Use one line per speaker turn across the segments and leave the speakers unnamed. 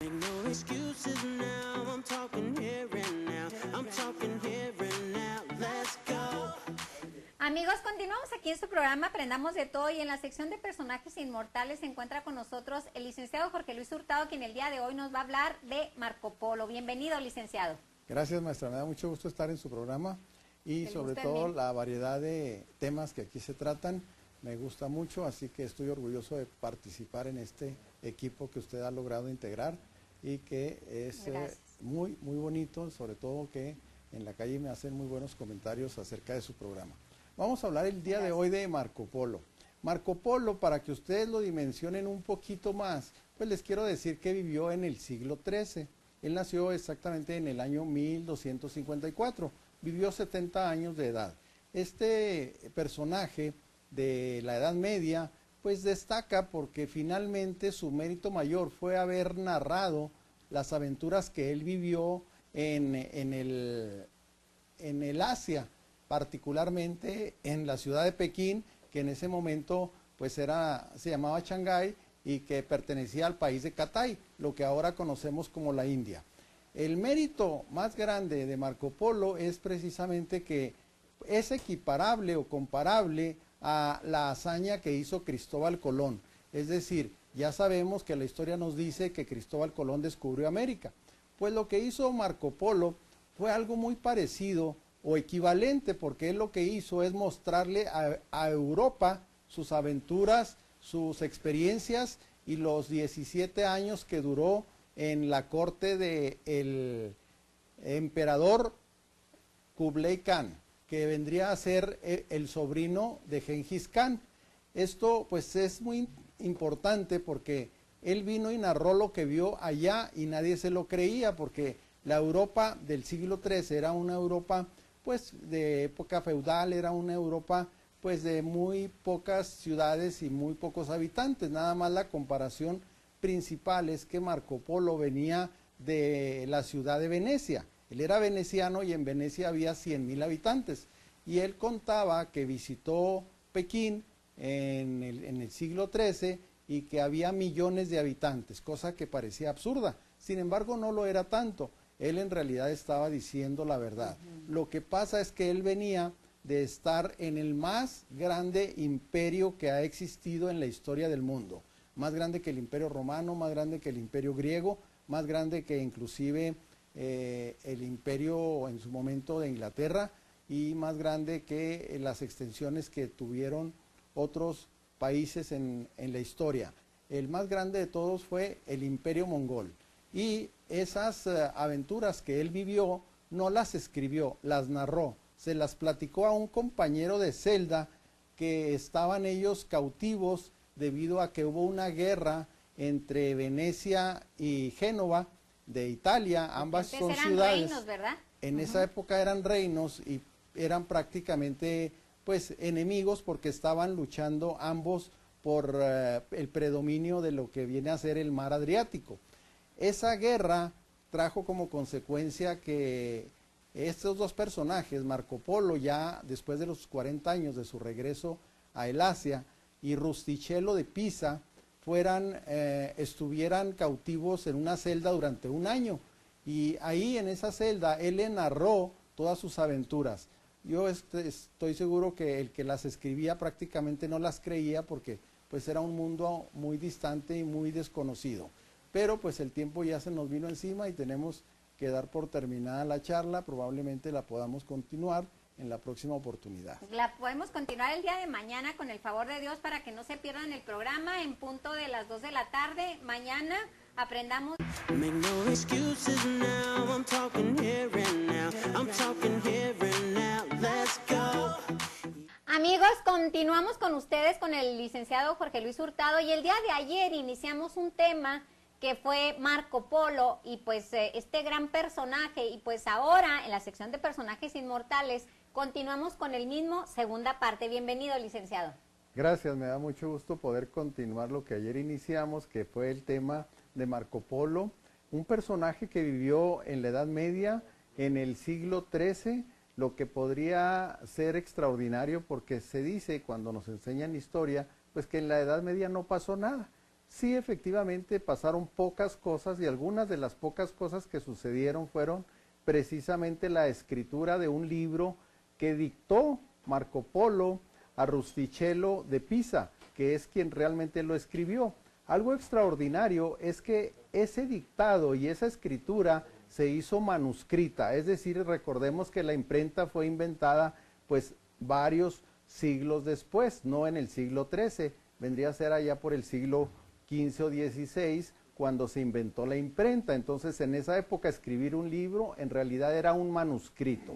Make no excuses now, I'm talking here and now, I'm talking here and now, let's go.
Amigos, continuamos aquí en su programa Aprendamos de Todo y en la sección de personajes inmortales se encuentra con nosotros el licenciado Jorge Luis Hurtado, quien el día de hoy nos va a hablar de Marco Polo. Bienvenido, licenciado.
Gracias, maestra, me da mucho gusto estar en su programa y sobre todo la variedad de temas que aquí se tratan me gusta mucho, así que estoy orgulloso de participar en este equipo que usted ha logrado integrar y que es muy bonito, sobre todo que en la calle me hacen muy buenos comentarios acerca de su programa. Vamos a hablar el día de hoy de Marco Polo. Marco Polo, para que ustedes lo dimensionen un poquito más, pues les quiero decir que vivió en el siglo XIII. Él nació exactamente en el año 1254, vivió 70 años de edad. Este personaje de la Edad Media, pues destaca porque finalmente su mérito mayor fue haber narrado las aventuras que él vivió en el Asia, particularmente en la ciudad de Pekín, que en ese momento pues se llamaba Shanghái y que pertenecía al país de Catay, lo que ahora conocemos como la India. El mérito más grande de Marco Polo es precisamente que es equiparable o comparable a la hazaña que hizo Cristóbal Colón. Es decir, ya sabemos que la historia nos dice que Cristóbal Colón descubrió América. Pues lo que hizo Marco Polo fue algo muy parecido o equivalente, porque él lo que hizo es mostrarle a Europa sus aventuras, sus experiencias y los 17 años que duró en la corte del emperador Kublai Khan, que vendría a ser el sobrino de Gengis Khan. Esto pues es muy importante porque él vino y narró lo que vio allá y nadie se lo creía, porque la Europa del siglo XIII era una Europa pues de época feudal, era una Europa pues de muy pocas ciudades y muy pocos habitantes. Nada más la comparación principal es que Marco Polo venía de la ciudad de Venecia. Él era veneciano y en Venecia había 100,000 habitantes. Y él contaba que visitó Pekín en el siglo XIII y que había millones de habitantes, cosa que parecía absurda. Sin embargo, no lo era tanto. Él en realidad estaba diciendo la verdad. Lo que pasa es que él venía de estar en el más grande imperio que ha existido en la historia del mundo. Más grande que el Imperio Romano, más grande que el Imperio Griego, más grande que inclusive el imperio en su momento de Inglaterra y más grande que las extensiones que tuvieron otros países en la historia. El más grande de todos fue el Imperio Mongol y esas aventuras que él vivió no las escribió, las narró, se las platicó a un compañero de celda que estaban ellos cautivos debido a que hubo una guerra entre Venecia y Génova de Italia. Ambas son ciudades,
reinos, ¿verdad?
En esa época eran reinos y eran prácticamente pues enemigos porque estaban luchando ambos por el predominio de lo que viene a ser el mar Adriático. Esa guerra trajo como consecuencia que estos dos personajes, Marco Polo ya después de los 40 años de su regreso a el Asia y Rustichello de Pisa, estuvieran cautivos en una celda durante un año y ahí en esa celda él le narró todas sus aventuras. Yo estoy seguro que el que las escribía prácticamente no las creía porque pues era un mundo muy distante y muy desconocido, pero pues el tiempo ya se nos vino encima y tenemos que dar por terminada la charla. Probablemente la podamos continuar en la próxima oportunidad.
La podemos continuar el día de mañana con el favor de Dios para que no se pierdan el programa en punto de las 2 de la tarde. Mañana aprendamos.
Make no excuses now, I'm talking here and now, I'm talking here and now, let's go.
Amigos, continuamos con ustedes con el licenciado Jorge Luis Hurtado y el día de ayer iniciamos un tema que fue Marco Polo y pues este gran personaje y pues ahora en la sección de personajes inmortales continuamos con el mismo, segunda parte. Bienvenido, licenciado.
Gracias, me da mucho gusto poder continuar lo que ayer iniciamos, que fue el tema de Marco Polo, un personaje que vivió en la Edad Media, en el siglo XIII, lo que podría ser extraordinario porque se dice cuando nos enseñan historia, pues que en la Edad Media no pasó nada. Sí, efectivamente pasaron pocas cosas y algunas de las pocas cosas que sucedieron fueron precisamente la escritura de un libro que dictó Marco Polo a Rustichello de Pisa, que es quien realmente lo escribió. Algo extraordinario es que ese dictado y esa escritura se hizo manuscrita, es decir, recordemos que la imprenta fue inventada pues varios siglos después, no en el siglo XIII, vendría a ser allá por el siglo XV o XVI cuando se inventó la imprenta. Entonces en esa época escribir un libro en realidad era un manuscrito.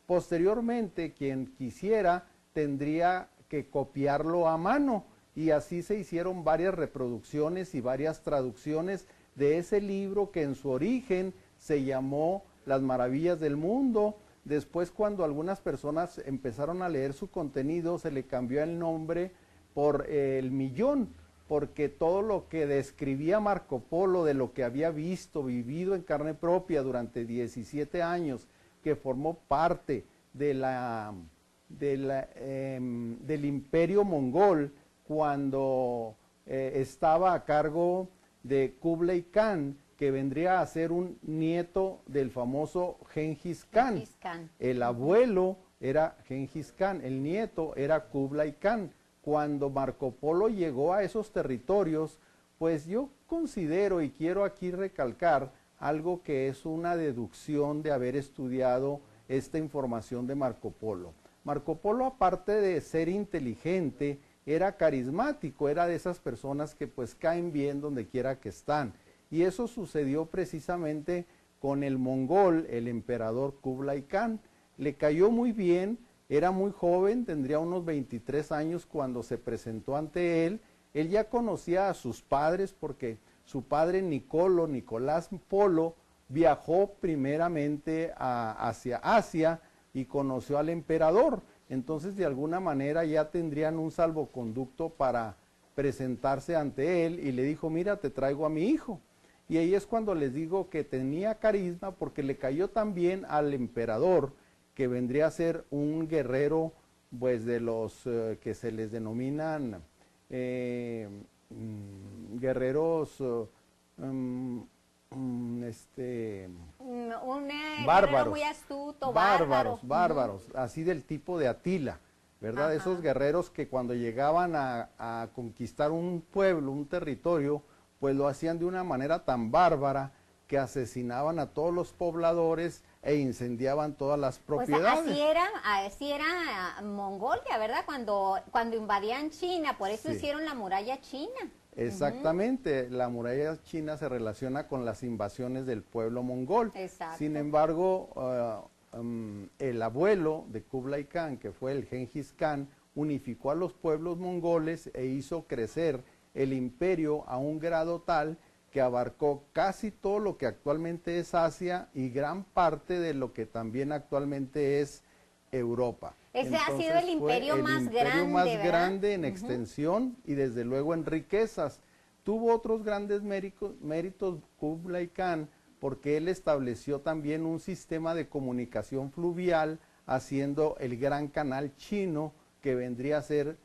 Posteriormente quien quisiera tendría que copiarlo a mano y así se hicieron varias reproducciones y varias traducciones de ese libro que en su origen se llamó Las Maravillas del Mundo. Después, cuando algunas personas empezaron a leer su contenido, se le cambió el nombre por El Millón, porque todo lo que describía Marco Polo de lo que había visto, vivido en carne propia durante 17 años, que formó parte de del imperio mongol, cuando estaba a cargo de Kublai Khan, que vendría a ser un nieto del famoso Gengis Khan.
Gengis Khan.
El abuelo era Gengis Khan, el nieto era Kublai Khan. Cuando Marco Polo llegó a esos territorios, pues yo considero y quiero aquí recalcar algo que es una deducción de haber estudiado esta información de Marco Polo. Marco Polo, aparte de ser inteligente, era carismático, era de esas personas que pues caen bien donde quiera que están. Y eso sucedió precisamente con el mongol, el emperador Kublai Khan. Le cayó muy bien, era muy joven, tendría unos 23 años cuando se presentó ante él. Él ya conocía a sus padres porque su padre Nicolás Polo, viajó primeramente hacia Asia y conoció al emperador. Entonces de alguna manera ya tendrían un salvoconducto para presentarse ante él y le dijo, mira, te traigo a mi hijo. Y ahí es cuando les digo que tenía carisma porque le cayó también al emperador, que vendría a ser un guerrero pues de los que se les denominan guerreros
bárbaro muy astuto,
bárbaros, así del tipo de Atila, ¿verdad?
Ajá.
Esos guerreros que cuando llegaban a conquistar un pueblo, un territorio, pues lo hacían de una manera tan bárbara que asesinaban a todos los pobladores e incendiaban todas las propiedades.
Pues así era Mongolia, ¿verdad? Cuando invadían China, por eso
Sí.
hicieron la muralla china.
Exactamente, la muralla china se relaciona con las invasiones del pueblo mongol.
Exacto.
Sin embargo, el abuelo de Kublai Khan, que fue el Gengis Khan, unificó a los pueblos mongoles e hizo crecer el imperio a un grado tal que abarcó casi todo lo que actualmente es Asia y gran parte de lo que también actualmente es Europa.
Ese ha sido
Entonces,
el
fue
imperio más
imperio
grande,
más
¿verdad?
grande en extensión y desde luego en riquezas. Tuvo otros grandes méritos Kublai Khan porque él estableció también un sistema de comunicación fluvial haciendo el Gran Canal Chino, que vendría a ser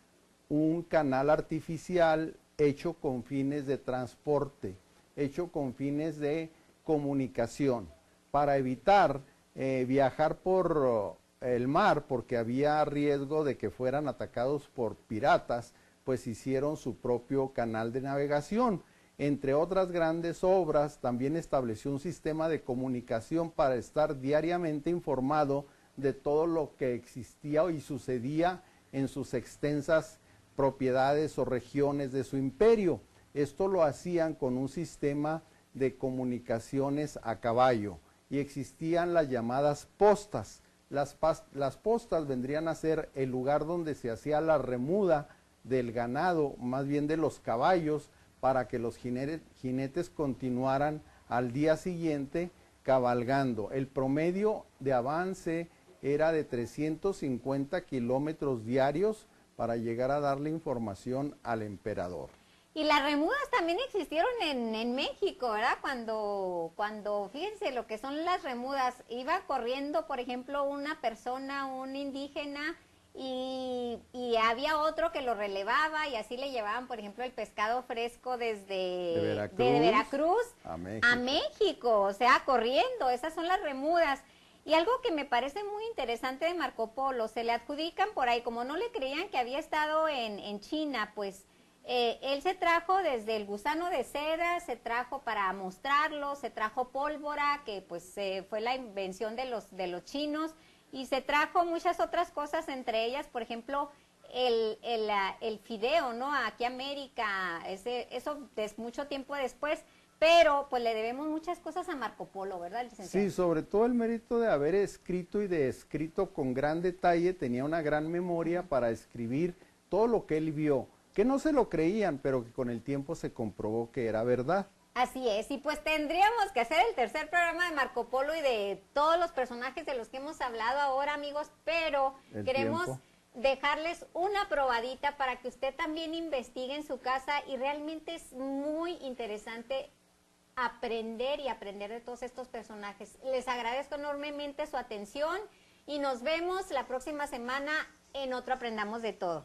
un canal artificial hecho con fines de transporte, hecho con fines de comunicación, para evitar viajar por el mar, porque había riesgo de que fueran atacados por piratas, pues hicieron su propio canal de navegación. Entre otras grandes obras, también estableció un sistema de comunicación para estar diariamente informado de todo lo que existía y sucedía en sus extensas propiedades o regiones de su imperio. Esto lo hacían con un sistema de comunicaciones a caballo y existían las llamadas postas. Las postas vendrían a ser el lugar donde se hacía la remuda del ganado, más bien de los caballos, para que los jinetes continuaran al día siguiente cabalgando. El promedio de avance era de 350 kilómetros diarios para llegar a darle información al emperador.
Y las remudas también existieron en México, ¿verdad? Cuando, fíjense lo que son las remudas, iba corriendo, por ejemplo, una persona, un indígena, y había otro que lo relevaba y así le llevaban, por ejemplo, el pescado fresco desde de Veracruz a México, o sea, corriendo. Esas son las remudas. Y algo que me parece muy interesante de Marco Polo, se le adjudican por ahí, como no le creían que había estado en China, pues él se trajo desde el gusano de seda, se trajo para mostrarlo, se trajo pólvora, que pues fue la invención de los chinos, y se trajo muchas otras cosas, entre ellas, por ejemplo, el fideo, ¿no? Aquí a América, eso es mucho tiempo después, pero pues le debemos muchas cosas a Marco Polo, ¿verdad, licenciado?
Sí, sobre todo el mérito de haber escrito y de escrito con gran detalle, tenía una gran memoria para escribir todo lo que él vio, que no se lo creían, pero que con el tiempo se comprobó que era verdad.
Así es, y pues tendríamos que hacer el tercer programa de Marco Polo y de todos los personajes de los que hemos hablado ahora, amigos, pero queremos dejarles una probadita para que usted también investigue en su casa, y realmente es muy interesante aprender de todos estos personajes. Les agradezco enormemente su atención y nos vemos la próxima semana en otro Aprendamos de Todo.